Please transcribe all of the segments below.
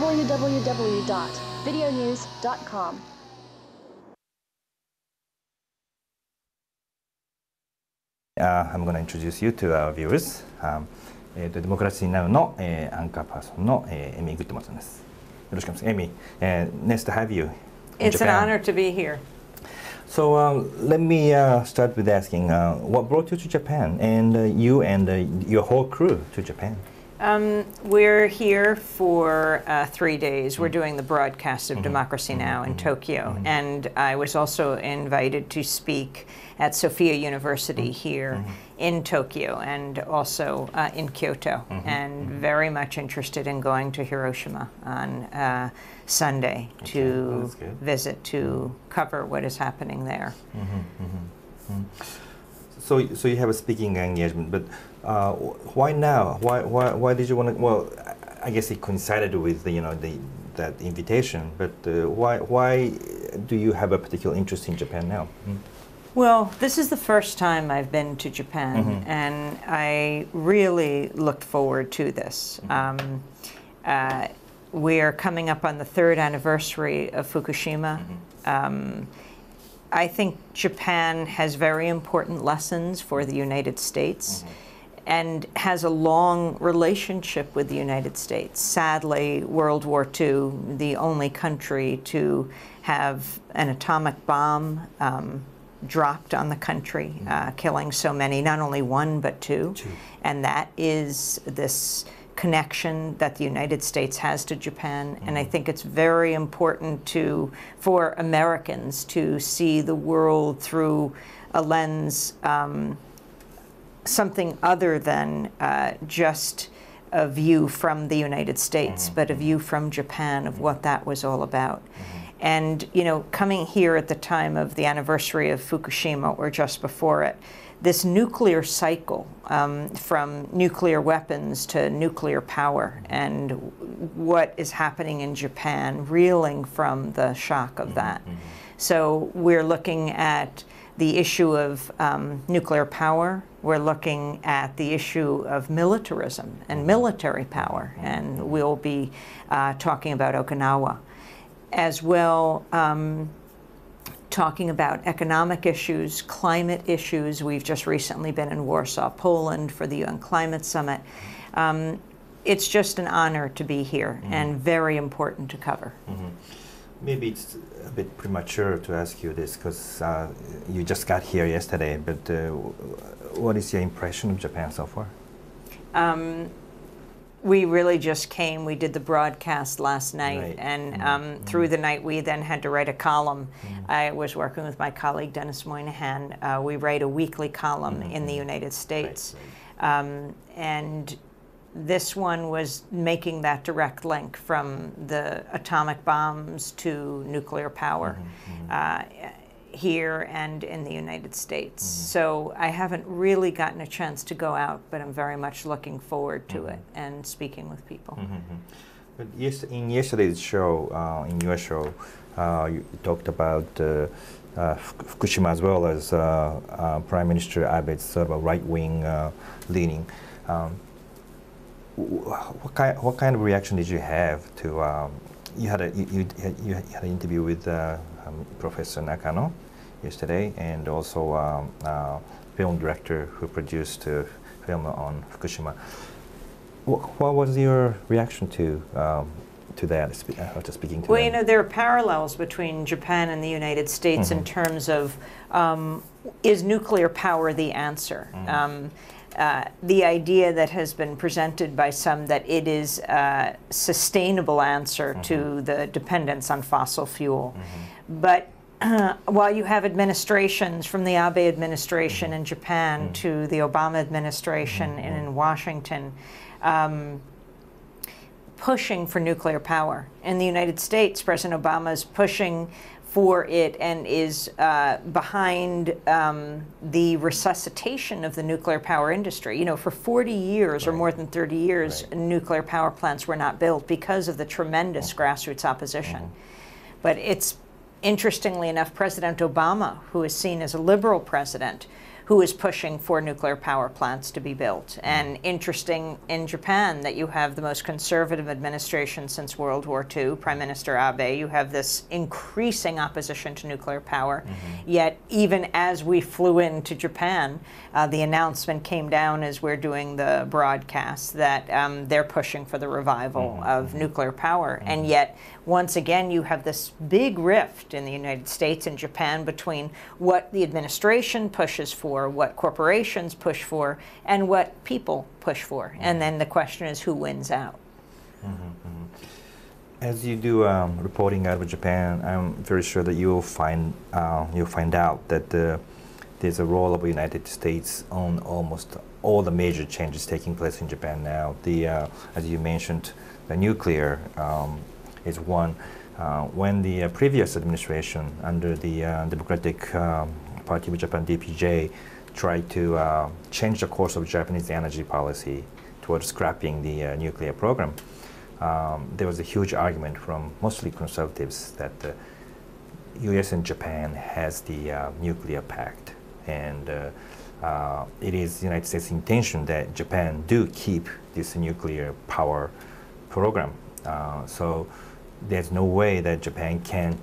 www.videonews.com. I'm going to introduce you to our viewers. デモクラシーナウの、アンカーパーソンの、エミー・グッドマンさんです。よろしくお願いします。エミー、nice to have you in It's Japan. an honor to be here. So let me start with asking, what brought you to Japan, and you and your whole crew to Japan? We're here for 3 days. We're doing the broadcast of Democracy Now! In Tokyo. And I was also invited to speak at Sophia University here in Tokyo and also in Kyoto. And very much interested in going to Hiroshima on Sunday to visit, to cover what is happening there. So you have a speaking engagement, but why now? Why did you want to? Well, I guess it coincided with that invitation. But why do you have a particular interest in Japan now? Well, this is the first time I've been to Japan, and I really looked forward to this. We're coming up on the 3rd anniversary of Fukushima. I think Japan has very important lessons for the United States and has a long relationship with the United States. Sadly, World War II, the only country to have an atomic bomb dropped on the country, killing so many, not only one, but two. And that is this connection that the United States has to Japan, and I think it's very important for Americans to see the world through a lens, something other than just a view from the United States, but a view from Japan of what that was all about. And coming here at the time of the anniversary of Fukushima or just before it, this nuclear cycle from nuclear weapons to nuclear power and what is happening in Japan, reeling from the shock of that. So we're looking at the issue of nuclear power. We're looking at the issue of militarism and military power, and we'll be talking about Okinawa. As well, talking about economic issues, climate issues. We've just recently been in Warsaw, Poland for the UN Climate Summit. It's just an honor to be here and very important to cover. Maybe it's a bit premature to ask you this because you just got here yesterday, but what is your impression of Japan so far? We really just came. We did the broadcast last night, and through the night we then had to write a column. I was working with my colleague Dennis Moynihan. We write a weekly column in the United States, and this one was making that direct link from the atomic bombs to nuclear power here and in the United States. So I haven't really gotten a chance to go out, but I'm very much looking forward to it and speaking with people. But in yesterday's show, in your show, you talked about Fukushima as well as Prime Minister Abe's sort of a right-wing leaning. What kind of reaction did you have to? You had an interview with Professor Nakano yesterday, and also film director who produced a film on Fukushima. What was your reaction to that? After speaking to them? Well, there are parallels between Japan and the United States in terms of is nuclear power the answer? The idea that has been presented by some that it is a sustainable answer to the dependence on fossil fuel. But while you have administrations from the Abe administration in Japan to the Obama administration in Washington pushing for nuclear power. In the United States, President Obama is pushing for it and is behind the resuscitation of the nuclear power industry. For 40 years or more than 30 years, nuclear power plants were not built because of the tremendous grassroots opposition. But it's, interestingly enough, President Obama, who is seen as a liberal president, who is pushing for nuclear power plants to be built. And interesting in Japan that you have the most conservative administration since World War II, Prime Minister Abe. You have this increasing opposition to nuclear power. Yet even as we flew into Japan, the announcement came down as we're doing the broadcast that they're pushing for the revival of nuclear power. And yet, once again, you have this big rift in the United States and Japan between what the administration pushes for, what corporations push for, and what people push for. And then the question is, who wins out? As you do reporting out of Japan, I'm very sure that you'll find out that there's a role of the United States on almost all the major changes taking place in Japan now. As you mentioned, the nuclear is one. When the previous administration under the Democratic Party of Japan, DPJ, tried to change the course of Japanese energy policy towards scrapping the nuclear program, there was a huge argument from mostly conservatives that the US and Japan has the nuclear pact, and it is the United States' intention that Japan do keep this nuclear power program. So there's no way that Japan can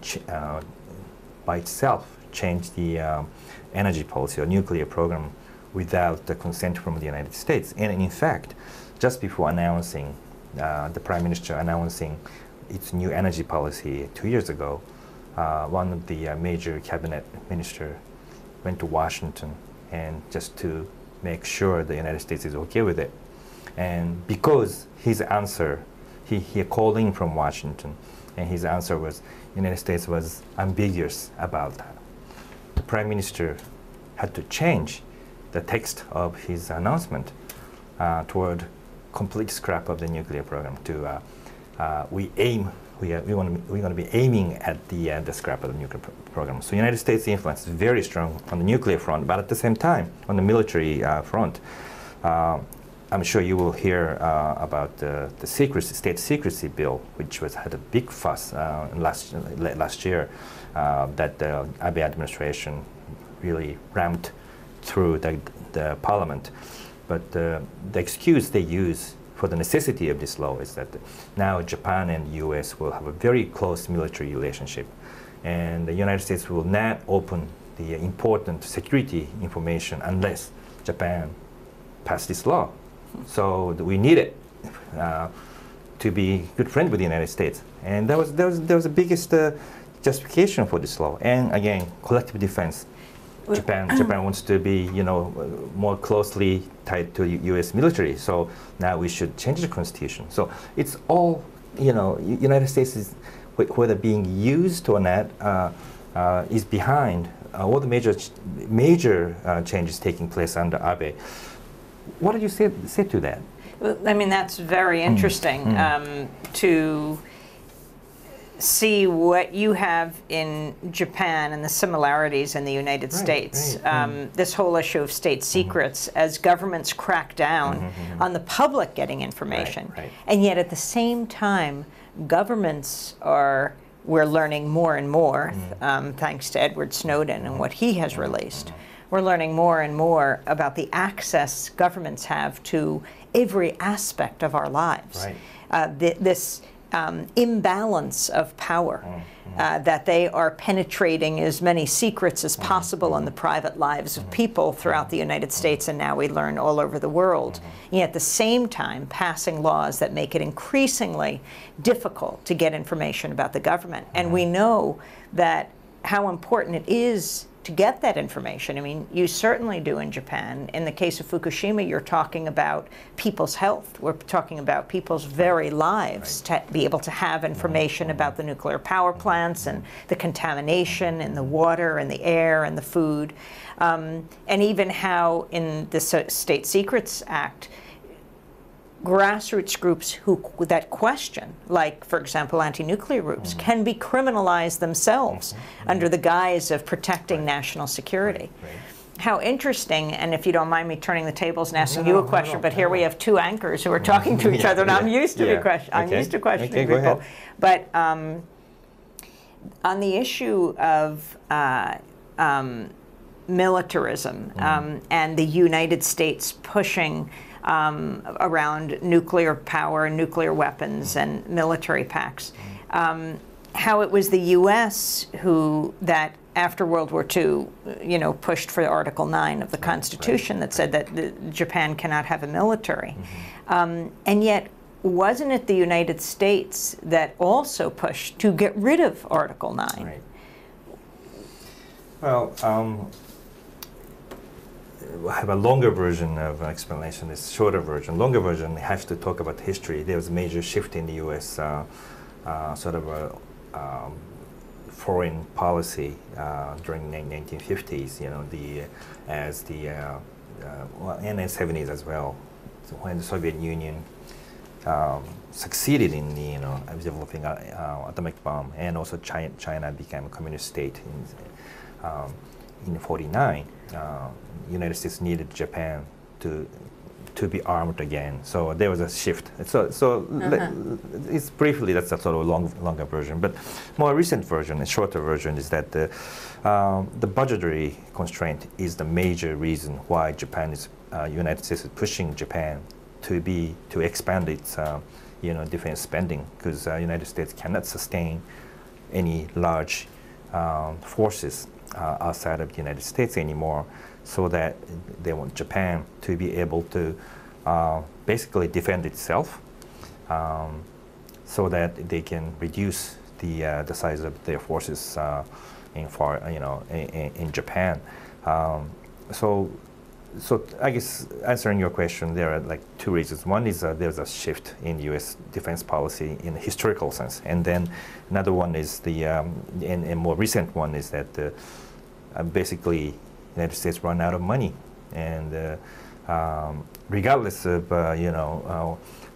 by itself change the energy policy or nuclear program without the consent from the United States. And in fact, just before announcing, the Prime Minister announcing its new energy policy 2 years ago, one of the major cabinet minister went to Washington and just to make sure the United States is okay with it. And because his answer, he called in from Washington, and his answer was, United States was ambiguous about that. The Prime Minister had to change the text of his announcement toward complete scrap of the nuclear program to we're going to be aiming at the scrap of the nuclear program. So United States influence is very strong on the nuclear front, but at the same time on the military front. I'm sure you will hear about the state secrecy bill, which had a big fuss last year that the Abe administration really rammed through the parliament. But the excuse they use for the necessity of this law is that now Japan and the US will have a very close military relationship, and the United States will not open the important security information unless Japan passed this law. So we need it to be good friend with the United States, and that was the biggest justification for this law. And again, collective defense. Japan wants to be, more closely tied to U.S. military. So now we should change the constitution. So it's all, United States is, whether being used or not, is behind all the major changes taking place under Abe. What did you say to that? I mean, that's very interesting to see what you have in Japan and the similarities in the United States. This whole issue of state secrets as governments crack down on the public getting information. And yet at the same time, governments we're learning more and more, thanks to Edward Snowden and what he has released. We're learning more and more about the access governments have to every aspect of our lives. This imbalance of power, that they are penetrating as many secrets as possible in the private lives of people throughout the United States, and now we learn all over the world. And at the same time, passing laws that make it increasingly difficult to get information about the government. And we know that how important it is to get that information. I mean, you certainly do in Japan. In the case of Fukushima, you're talking about people's health. We're talking about people's very lives to be able to have information about the nuclear power plants and the contamination in the water and the air and the food. And even how in the State Secrets Act, grassroots groups that question, like, for example, anti-nuclear groups, can be criminalized themselves under the guise of protecting national security. How interesting, and if you don't mind me turning the tables and asking you a question, but here we have two anchors who are talking to each other, and I'm used to questioning people. But on the issue of militarism and the United States pushing around nuclear power, nuclear weapons, and military pacts. How it was the U.S. that after World War II, pushed for Article 9 of the Constitution that said that Japan cannot have a military. And yet, wasn't it the United States that also pushed to get rid of Article 9? Right. Well, I have a longer version of an explanation. This shorter version. Longer version has to talk about history. There was a major shift in the U.S. Sort of a foreign policy during the 1950s. And the 70s as well. So when the Soviet Union succeeded in developing atomic bomb, and also China became a communist state in '49. United States needed Japan to be armed again. So there was a shift. It's briefly, that's a sort of longer version. But more recent version, a shorter version, is that the budgetary constraint is the major reason why United States is pushing Japan to expand its defense spending, because United States cannot sustain any large forces outside of the United States anymore, so that they want Japan to be able to basically defend itself, so that they can reduce the size of their forces in Japan. So I guess answering your question, there are like two reasons. One is there's a shift in U.S. defense policy in a historical sense, and then another one is and more recent one is that basically the United States run out of money, and regardless of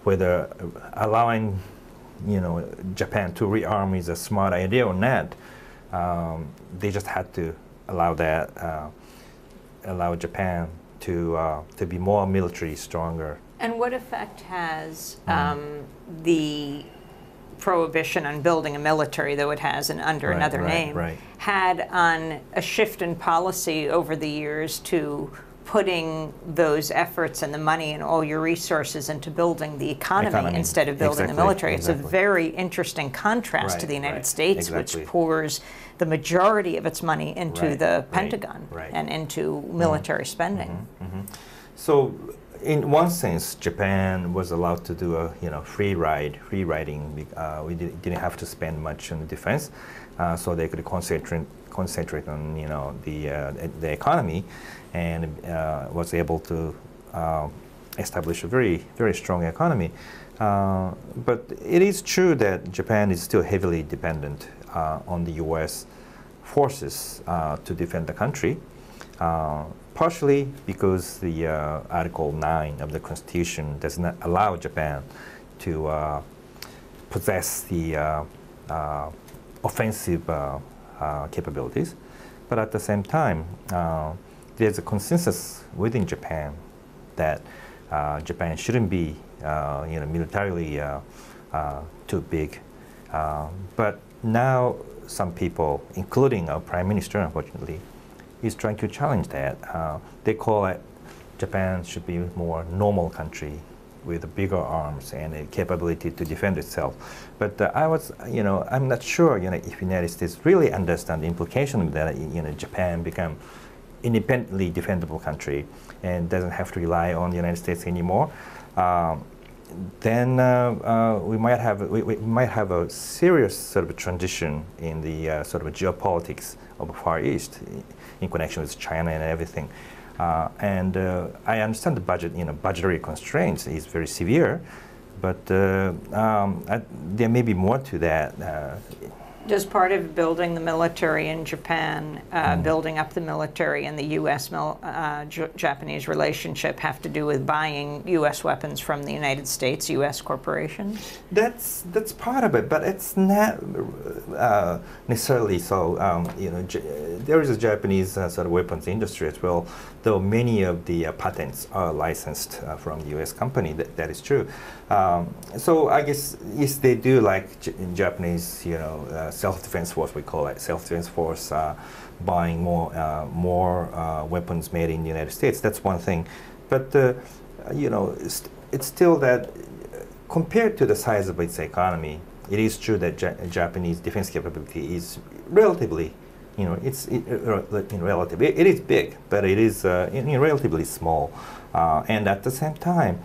whether allowing Japan to rearm is a smart idea or not, they just had to allow Japan to be more military stronger. And what effect has the prohibition on building a military, though it has under another name, had on a shift in policy over the years to putting those efforts and the money and all your resources into building the economy instead of building the military? It's a very interesting contrast to the United States, which pours the majority of its money into the Pentagon and into military spending. So, in one sense, Japan was allowed to do a free riding. We didn't have to spend much on defense, so they could concentrate on the economy, and was able to establish a very, very strong economy. But it is true that Japan is still heavily dependent on the U.S. forces to defend the country, partially because the Article 9 of the Constitution does not allow Japan to possess the offensive capabilities. But at the same time, there's a consensus within Japan that Japan shouldn't be militarily too big. But now some people, including our Prime Minister, unfortunately, is trying to challenge that. They call it Japan should be a more normal country with bigger arms and a capability to defend itself. But I'm not sure, if United States really understand the implication of that, Japan become independently defendable country and doesn't have to rely on the United States anymore. Then we might have a serious sort of a transition in the sort of a geopolitics of the Far East in connection with China and everything. And I understand the budgetary constraints is very severe, but there may be more to that. Does part of building the military in Japan, building up the military and the U.S.-Japanese relationship have to do with buying U.S. weapons from the United States, U.S. corporations? That's part of it, but it's not necessarily so. There is a Japanese sort of weapons industry as well, though many of the patents are licensed from the U.S. company. That is true. So I guess yes, they do like Japanese, self-defense force, we call it self-defense force, buying more weapons made in the United States. That's one thing, but it's still that compared to the size of its economy, it is true that Japanese defense capability is relatively, relative. It is big, but it is relatively small. And at the same time,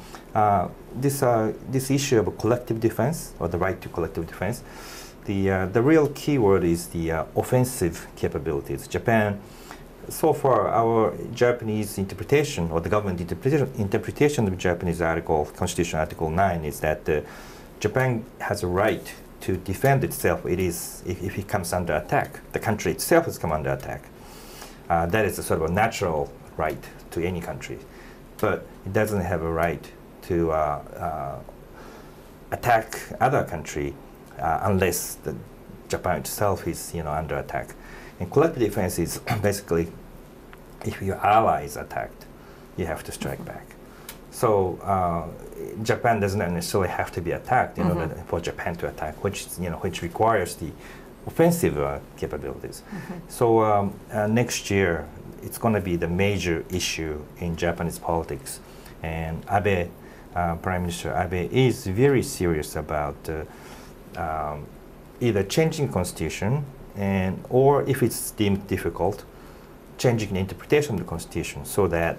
this issue of collective defense, or the right to collective defense, the real key word is the offensive capabilities. Japan, so far, our Japanese interpretation, or the government interpretation of Japanese Constitution Article 9 is that Japan has a right to defend itself. It is if it comes under attack. The country itself has come under attack. That is a sort of a natural right to any country, but it doesn't have a right to attack other country unless Japan itself is under attack. And collective defense is basically, if your ally is attacked, you have to strike back. So Japan doesn't necessarily have to be attacked in order for Japan to attack, which requires the offensive capabilities. So next year, it's going to be the major issue in Japanese politics, and Abe, Prime Minister Abe, is very serious about either changing constitution, or if it's deemed difficult, changing the interpretation of the constitution so that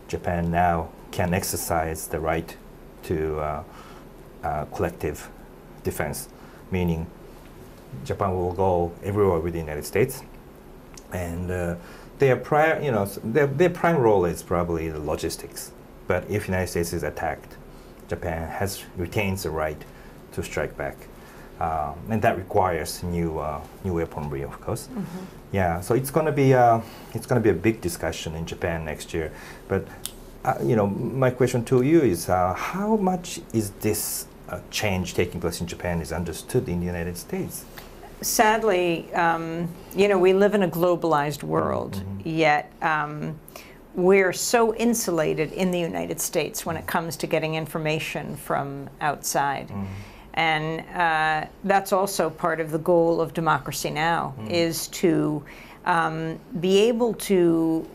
Japan now can exercise the right to collective defense, meaning Japan will go everywhere with the United States, and their prime role is probably the logistics. But if the United States is attacked, Japan retains the right to strike back. And that requires new weaponry, of course. Yeah, so it's going to be a big discussion in Japan next year. But my question to you is, how much is this change taking place in Japan is understood in the United States? Sadly, we live in a globalized world, yet we're so insulated in the United States when it comes to getting information from outside. And that's also part of the goal of Democracy Now! Is to be able to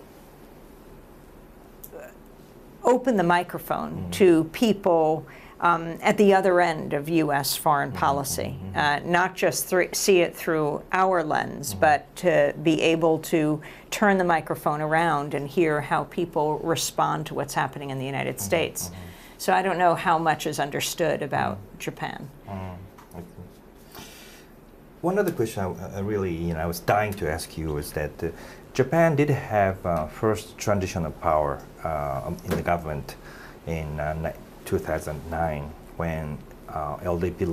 open the microphone to people at the other end of U.S. foreign policy, not just see it through our lens, but to be able to turn the microphone around and hear how people respond to what's happening in the United States. So I don't know how much is understood about Japan. One other question I was dying to ask you is that Japan did have first transition of power in the government in 2009 when LDP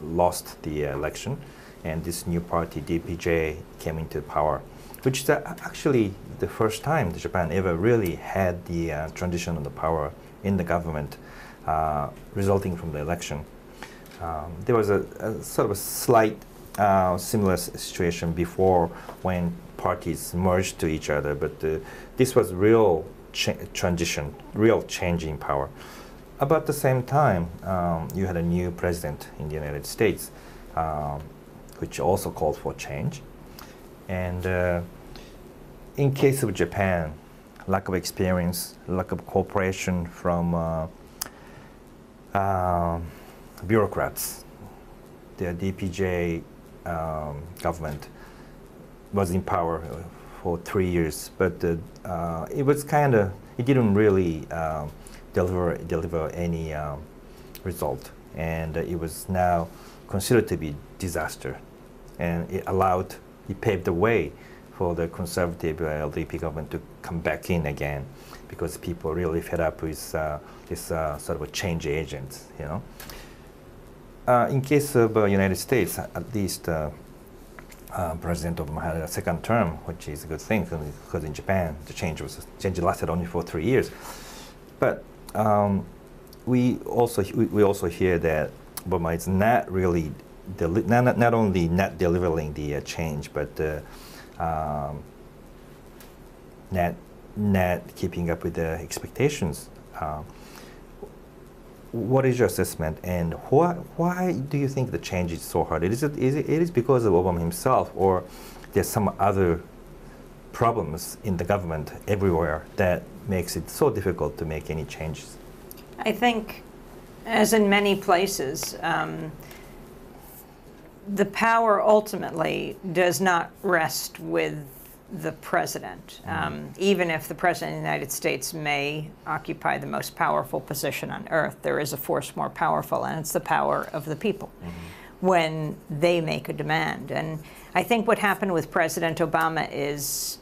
lost the election, and this new party, DPJ, came into power, which is actually the first time that Japan ever really had the transition of the power in the government resulting from the election. There was a sort of a slight similar situation before when parties merged to each other, but this was real transition, real change in power. About the same time, you had a new president in the United States, which also called for change. And in case of Japan, lack of experience, lack of cooperation from bureaucrats. The DPJ government was in power for 3 years, but it was it didn't really deliver any result, and it was now considered to be disaster, and it paved the way for the conservative LDP government to come back in again, because people really fed up with this sort of a change agent, In case of United States, at least President Obama had a second term, which is a good thing, because in Japan the change lasted only for 3 years. But we also hear that Obama is not really not only not delivering the change, but not keeping up with the expectations. what is your assessment, and why do you think the change is so hard? Is it because of Obama himself, or there's some other problems in the government everywhere that makes it so difficult to make any changes? I think, as in many places, the power ultimately does not rest with the president. Even if the president of the United States may occupy the most powerful position on earth, there is a force more powerful, and it's the power of the people when they make a demand. And I think what happened with President Obama is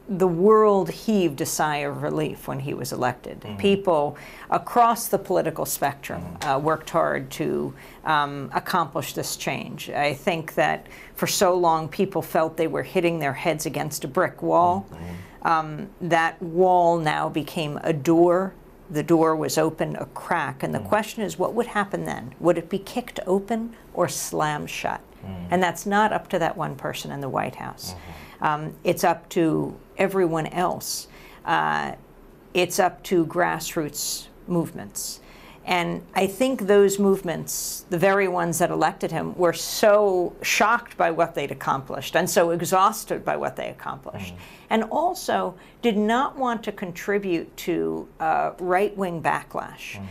the world heaved a sigh of relief when he was elected. People across the political spectrum worked hard to accomplish this change. I think that for so long people felt they were hitting their heads against a brick wall. That wall now became a door. The door was open a crack, and the question is, what would happen then? Would it be kicked open or slammed shut? And that's not up to that one person in the White House. It's up to everyone else. It's up to grassroots movements. And I think those movements, the very ones that elected him, were so shocked by what they'd accomplished and so exhausted by what they accomplished, and also did not want to contribute to right-wing backlash.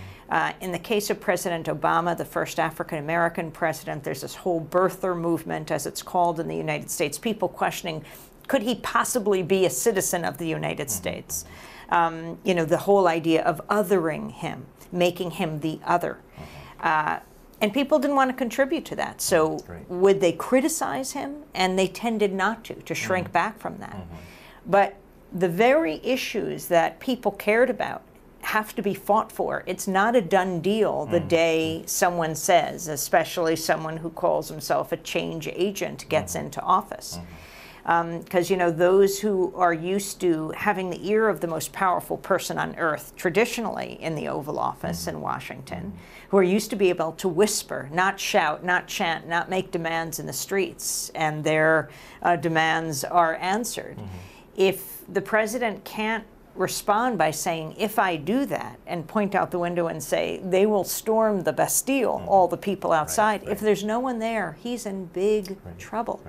In the case of President Obama, the first African-American president, there's this whole birther movement, as it's called in the United States, people questioning, could he possibly be a citizen of the United States? You know, the whole idea of othering him, making him the other. And people didn't want to contribute to that. So would they criticize him? And they tended not to shrink back from that. But the very issues that people cared about have to be fought for. It's not a done deal the day someone says, especially someone who calls himself a change agent, gets into office. Because, you know, those who are used to having the ear of the most powerful person on earth, traditionally in the Oval Office in Washington, who are used to be able to whisper, not shout, not chant, not make demands in the streets, and their demands are answered. If the president can't respond by saying, if I do that, and point out the window and say, they will storm the Bastille, all the people outside. If there's no one there, he's in big trouble.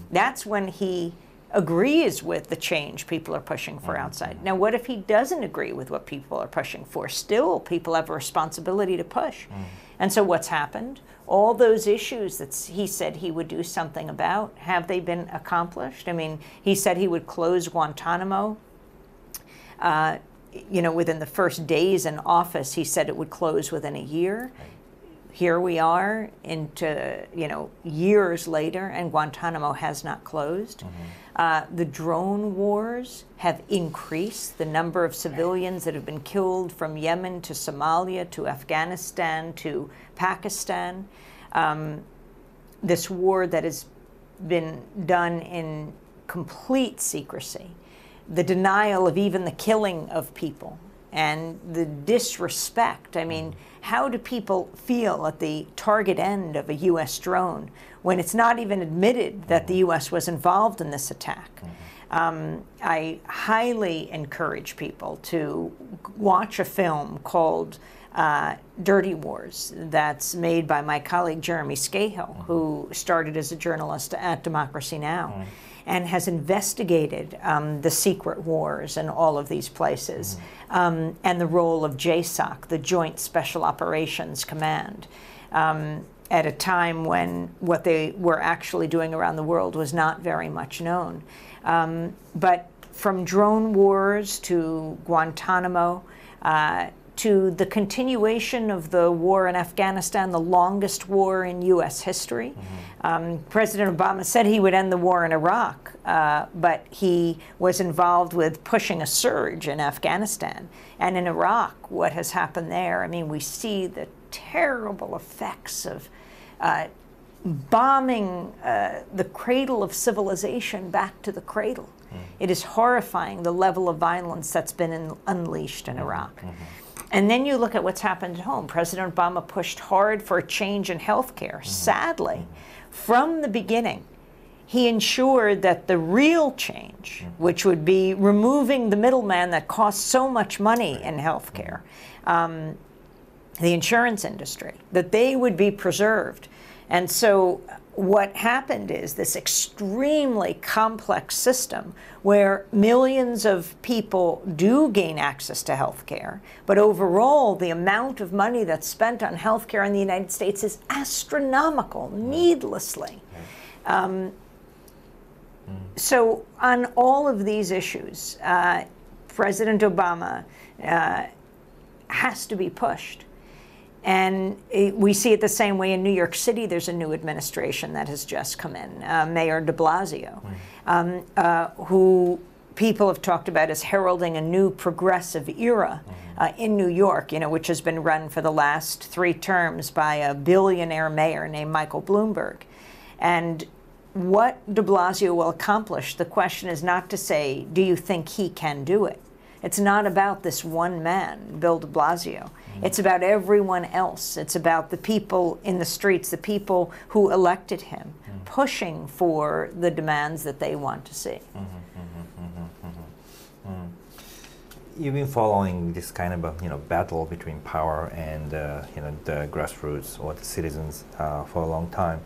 That's when he agrees with the change people are pushing for outside. Now, what if he doesn't agree with what people are pushing for? Still, people have a responsibility to push. And so what's happened? All those issues that he said he would do something about, have they been accomplished? I mean, he said he would close Guantanamo. You know, within the first days in office, he said it would close within a year. Here we are into, you know, years later, and Guantanamo has not closed. The drone wars have increased. The number of civilians that have been killed from Yemen to Somalia to Afghanistan to Pakistan. This war that has been done in complete secrecy. The denial of even the killing of people and the disrespect. I mean, how do people feel at the target end of a U.S. drone when it's not even admitted that the U.S. was involved in this attack? I highly encourage people to watch a film called Dirty Wars that's made by my colleague Jeremy Scahill, who started as a journalist at Democracy Now! And has investigated the secret wars in all of these places, and the role of JSOC, the Joint Special Operations Command, at a time when what they were actually doing around the world was not very much known. But from drone wars to Guantanamo, to the continuation of the war in Afghanistan, the longest war in U.S. history. President Obama said he would end the war in Iraq, but he was involved with pushing a surge in Afghanistan. And in Iraq, what has happened there, I mean, we see the terrible effects of bombing the cradle of civilization back to the cradle. It is horrifying, the level of violence that's been unleashed in Iraq. And then you look at what's happened at home. President Obama pushed hard for a change in health care. Sadly, from the beginning, he ensured that the real change, which would be removing the middleman that costs so much money in health care, the insurance industry, that they would be preserved. And so what happened is this extremely complex system where millions of people do gain access to health care, but overall the amount of money that's spent on health care in the United States is astronomical, needlessly. So on all of these issues, President Obama has to be pushed. And we see it the same way in New York City. There's a new administration that has just come in, Mayor de Blasio, who people have talked about as heralding a new progressive era in New York, which has been run for the last 3 terms by a billionaire mayor named Michael Bloomberg. And what de Blasio will accomplish, the question is not to say, do you think he can do it? It's not about this one man, Bill de Blasio. It's about everyone else. It's about the people in the streets, the people who elected him, pushing for the demands that they want to see. You've been following this kind of a battle between power and the grassroots or the citizens for a long time.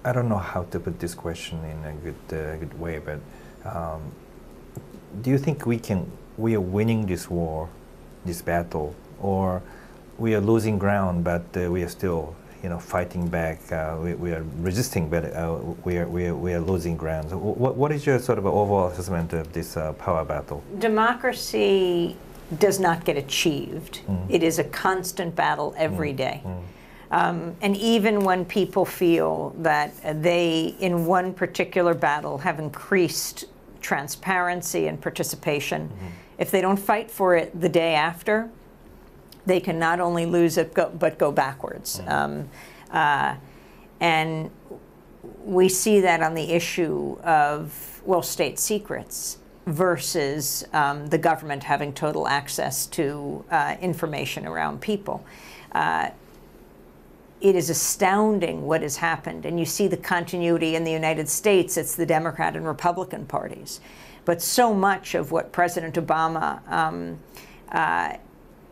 I don't know how to put this question in a good way, but do you think we are winning this war, this battle, or we are losing ground, but we are still fighting back? We are resisting, but we are losing ground. So what is your sort of overall assessment of this power battle? Democracy does not get achieved. It is a constant battle every day. And even when people feel that they, in one particular battle, have increased transparency and participation, if they don't fight for it the day after, they can not only lose it, but go backwards. And we see that on the issue of, state secrets versus the government having total access to information around people. It is astounding what has happened. And you see the continuity in the United States. It's the Democrat and Republican parties. But so much of what President Obama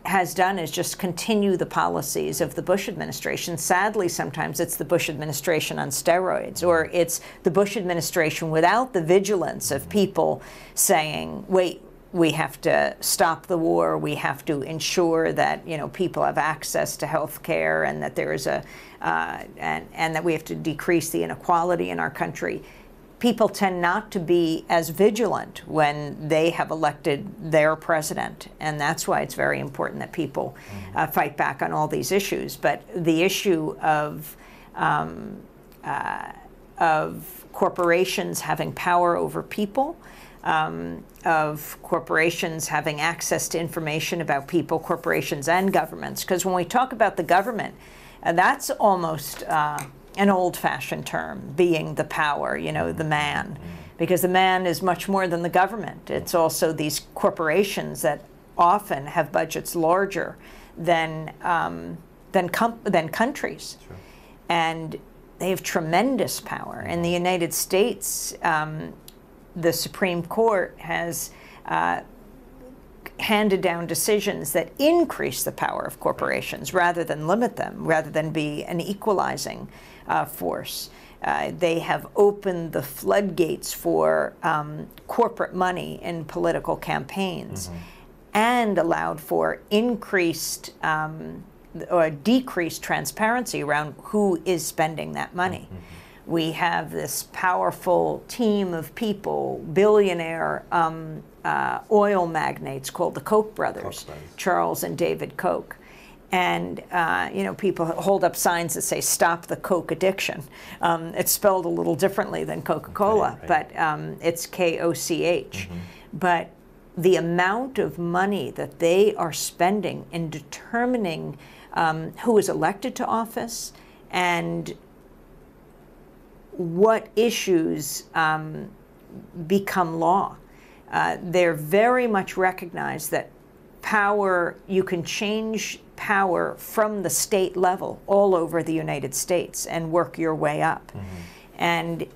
has done is just continue the policies of the Bush administration. Sadly, sometimes it's the Bush administration on steroids, or it's the Bush administration without the vigilance of people saying, wait, we have to stop the war. We have to ensure that people have access to health care, and that there is and that we have to decrease the inequality in our country. People tend not to be as vigilant when they have elected their president, and that's why it's very important that people fight back on all these issues. But the issue of corporations having power over people, of corporations having access to information about people, corporations and governments. Because when we talk about the government, that's almost an old-fashioned term, being the power, the man. Because the man is much more than the government. It's also these corporations that often have budgets larger than countries. Sure. And they have tremendous power. In the United States, the Supreme Court has handed down decisions that increase the power of corporations rather than limit them, rather than be an equalizing force. They have opened the floodgates for corporate money in political campaigns and allowed for increased or decreased transparency around who is spending that money. We have this powerful team of people, billionaire oil magnates called the Koch brothers, Charles and David Koch. And people hold up signs that say, "Stop the Coke addiction." It's spelled a little differently than Coca-Cola, but it's K-O-C-H. But the amount of money that they are spending in determining who is elected to office and what issues become law. They're very much recognized that power, you can change power from the state level all over the United States and work your way up. And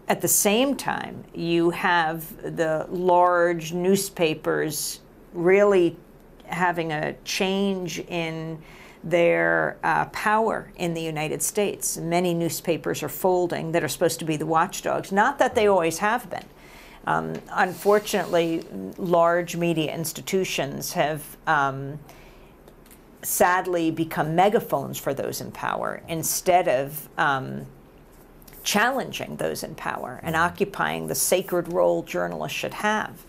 at the same time, you have the large newspapers really having a change in their power in the United States. Many newspapers are folding that are supposed to be the watchdogs. Not that they always have been. Unfortunately, large media institutions have sadly become megaphones for those in power instead of challenging those in power and occupying the sacred role journalists should have.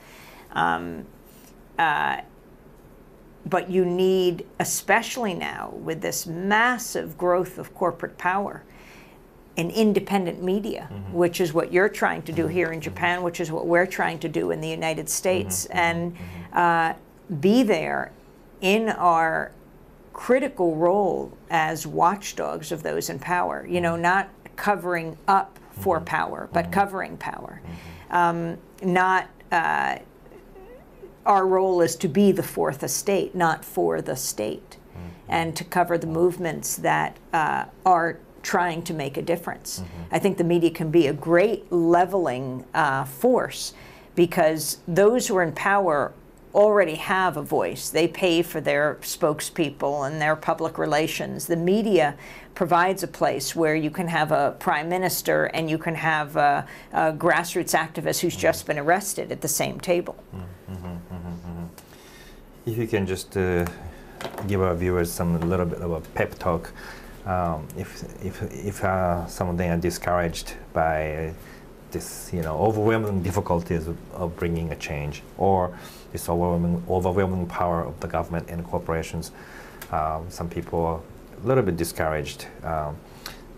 But you need, especially now with this massive growth of corporate power, an independent media, which is what you're trying to do here in Japan, which is what we're trying to do in the United States, and be there in our critical role as watchdogs of those in power. You know, not covering up for power, but covering power. Our role is to be the fourth estate, not for the state, and to cover the movements that are trying to make a difference. I think the media can be a great leveling force because those who are in power already have a voice. They pay for their spokespeople and their public relations. The media provides a place where you can have a prime minister and you can have a grassroots activist who's just been arrested at the same table. If you can just give our viewers a little bit of a pep talk, if some of them are discouraged by this, overwhelming difficulties of bringing a change, or this overwhelming power of the government and corporations, some people are a little bit discouraged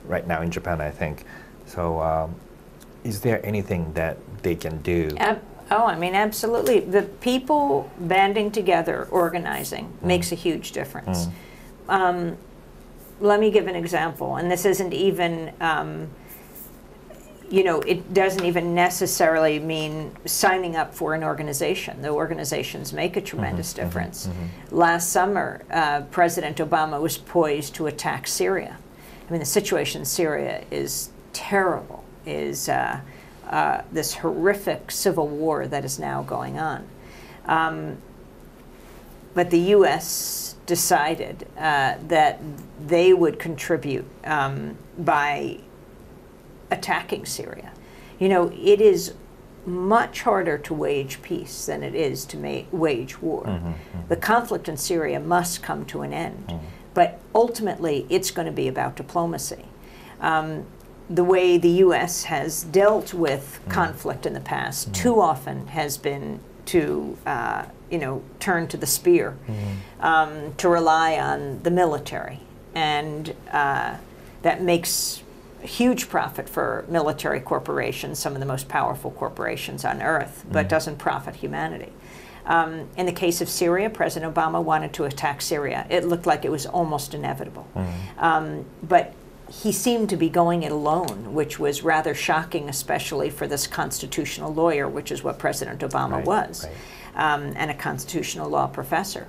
right now in Japan, I think. So, is there anything that they can do? Oh, I mean, absolutely. The people banding together, organizing, makes a huge difference. Let me give an example, and this isn't even, it doesn't even necessarily mean signing up for an organization. The organizations make a tremendous difference. Last summer, President Obama was poised to attack Syria. I mean, the situation in Syria is terrible, this horrific civil war that is now going on. But the U.S. decided that they would contribute by attacking Syria. It is much harder to wage peace than it is to wage war. The conflict in Syria must come to an end. But ultimately, it's going to be about diplomacy. The way the U.S. has dealt with conflict in the past too often has been to turn to the spear, to rely on the military. And that makes a huge profit for military corporations, some of the most powerful corporations on earth, but doesn't profit humanity. In the case of Syria, President Obama wanted to attack Syria. It looked like it was almost inevitable. But he seemed to be going it alone, which was rather shocking, especially for this constitutional lawyer, which is what President Obama was, and a constitutional law professor.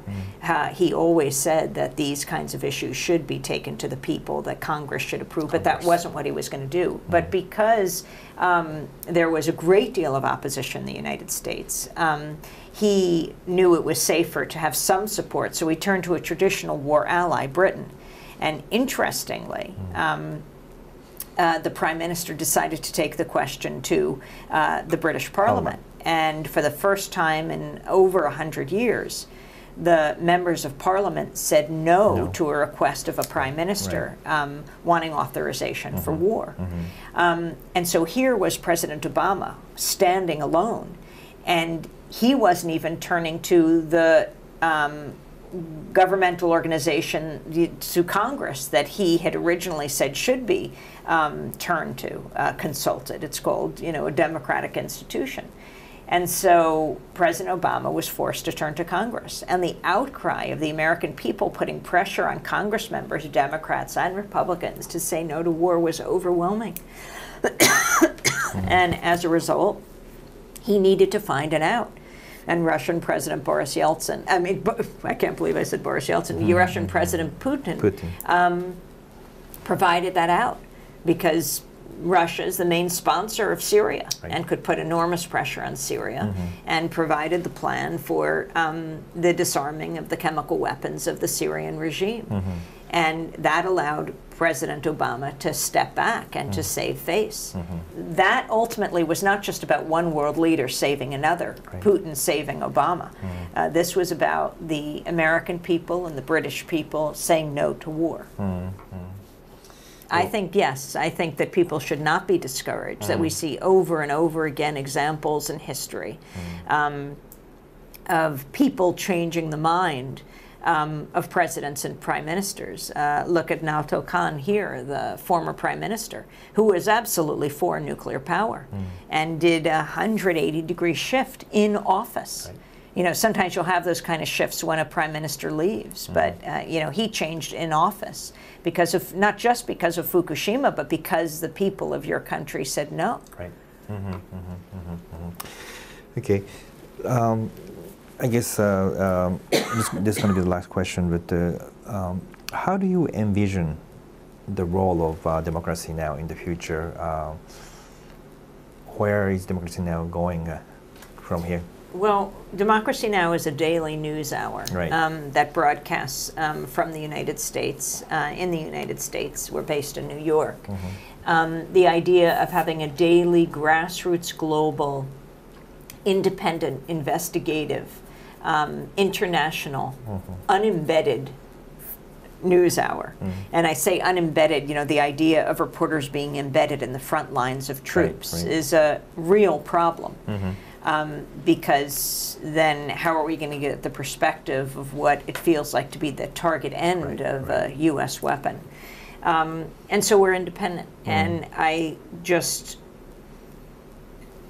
He always said that these kinds of issues should be taken to the people, that Congress should approve, but that wasn't what he was going to do. But because there was a great deal of opposition in the United States, he knew it was safer to have some support, so he turned to a traditional war ally, Britain. And interestingly, the Prime Minister decided to take the question to the British Parliament. And for the first time in over 100 years, the members of Parliament said no to a request of a Prime Minister wanting authorization for war. And so here was President Obama standing alone, and he wasn't even turning to the governmental organization, to Congress, that he had originally said should be turned to, consulted. It's called, a democratic institution. And so President Obama was forced to turn to Congress. And the outcry of the American people putting pressure on Congress members, Democrats and Republicans, to say no to war was overwhelming. And as a result, he needed to find an out. And Russian President Boris Yeltsin, I can't believe I said Boris Yeltsin, Russian President Putin. Provided that out, because Russia is the main sponsor of Syria, Right. and could put enormous pressure on Syria, and provided the plan for the disarming of the chemical weapons of the Syrian regime. And that allowed President Obama to step back and to save face. That ultimately was not just about one world leader saving another, Right. Putin saving Obama. This was about the American people and the British people saying no to war. I think, yes, I think that people should not be discouraged, that we see over and over again examples in history of people changing the mind of presidents and prime ministers. Look at Naoto Kan here, the former prime minister, who was absolutely for nuclear power and did a 180-degree shift in office. Right. You know, sometimes you'll have those kind of shifts when a prime minister leaves, but you know, he changed in office because of, not just because of Fukushima, but because the people of your country said no. Right. Okay. I guess this is going to be the last question, but how do you envision the role of democracy now in the future? Where is democracy now going from here? Well, Democracy Now! Is a daily news hour Right. that broadcasts from the United States. In the United States, we're based in New York. The idea of having a daily grassroots global independent, investigative, international, unembedded news hour. And I say unembedded, you know, the idea of reporters being embedded in the front lines of troops right. is a real problem. Because then how are we going to get the perspective of what it feels like to be the target end of a U.S. weapon? And so we're independent. And I just,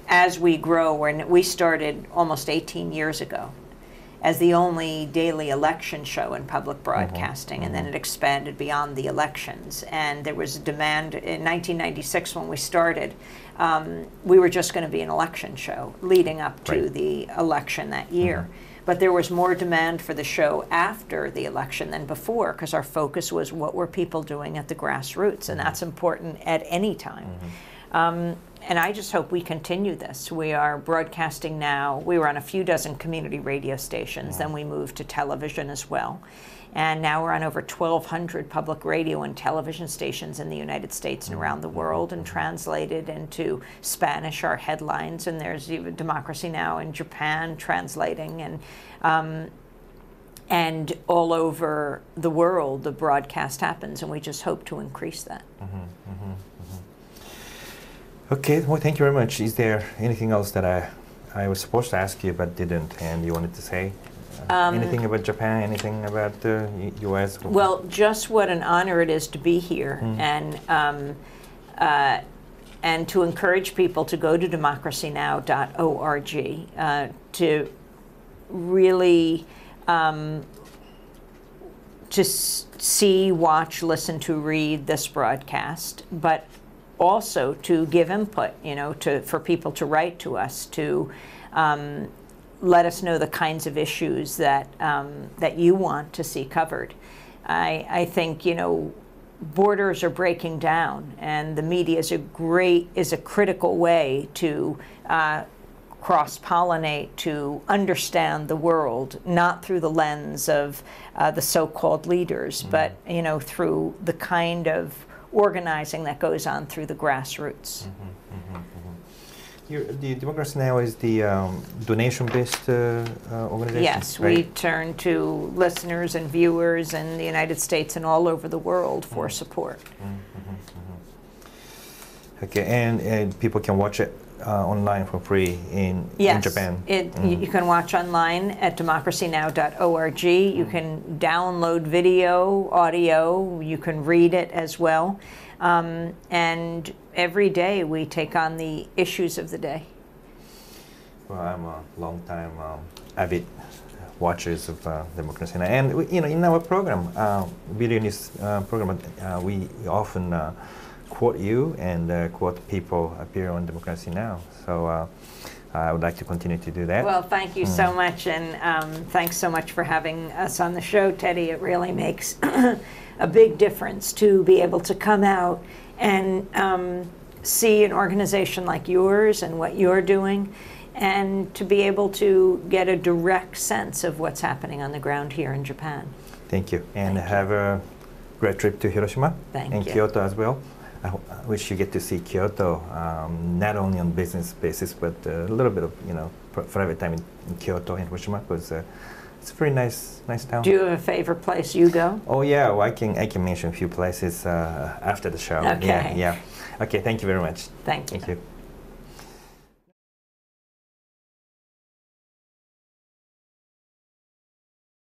as we grow, we started almost 18 years ago as the only daily election show in public broadcasting, and then it expanded beyond the elections. And there was a demand in 1996 when we started. We were just going to be an election show leading up to the election that year. But there was more demand for the show after the election than before, because our focus was what were people doing at the grassroots, and that's important at any time. And I just hope we continue this. We are broadcasting now. We were on a few dozen community radio stations, then we moved to television as well. And now we're on over 1,200 public radio and television stations in the United States and around the world, and translated into Spanish our headlines. And there's even Democracy Now! In Japan translating, and all over the world the broadcast happens, and we just hope to increase that. Okay, well, thank you very much. Is there anything else that I was supposed to ask you but didn't, and you wanted to say? Anything about Japan? Anything about the U.S.? Well, just what an honor it is to be here, and to encourage people to go to democracynow.org to really just see, watch, listen to, read this broadcast, but also to give input, you know, for people to write to us, to let us know the kinds of issues that that you want to see covered. I think, you know, borders are breaking down, and the media is a critical way to cross-pollinate, to understand the world, not through the lens of the so-called leaders, but, you know, through the kind of organizing that goes on through the grassroots. The Democracy Now! Is the donation-based organization? Yes, we turn to listeners and viewers in the United States and all over the world for support. Okay, and people can watch it online for free in Japan? Yes, you can watch online at democracynow.org. You can download video, audio, you can read it as well. And every day we take on the issues of the day. Well, I'm a long-time avid watchers of Democracy Now! And you know, in our program, video news program, we often quote you and quote people appear on Democracy Now! So I would like to continue to do that. Well, thank you so much, and thanks so much for having us on the show, Teddy. It really makes a big difference to be able to come out and see an organization like yours and what you're doing, and to be able to get a direct sense of what's happening on the ground here in Japan. Thank you, and have a great trip to Hiroshima and Kyoto as well. I wish you get to see Kyoto, not only on business basis, but a little bit of private time in Kyoto and Hiroshima, because it's a very nice town. Do you have a favorite place you go? Oh yeah, well, I can mention a few places after the show. Okay. Yeah. Okay, thank you very much. Thank you. Thank you.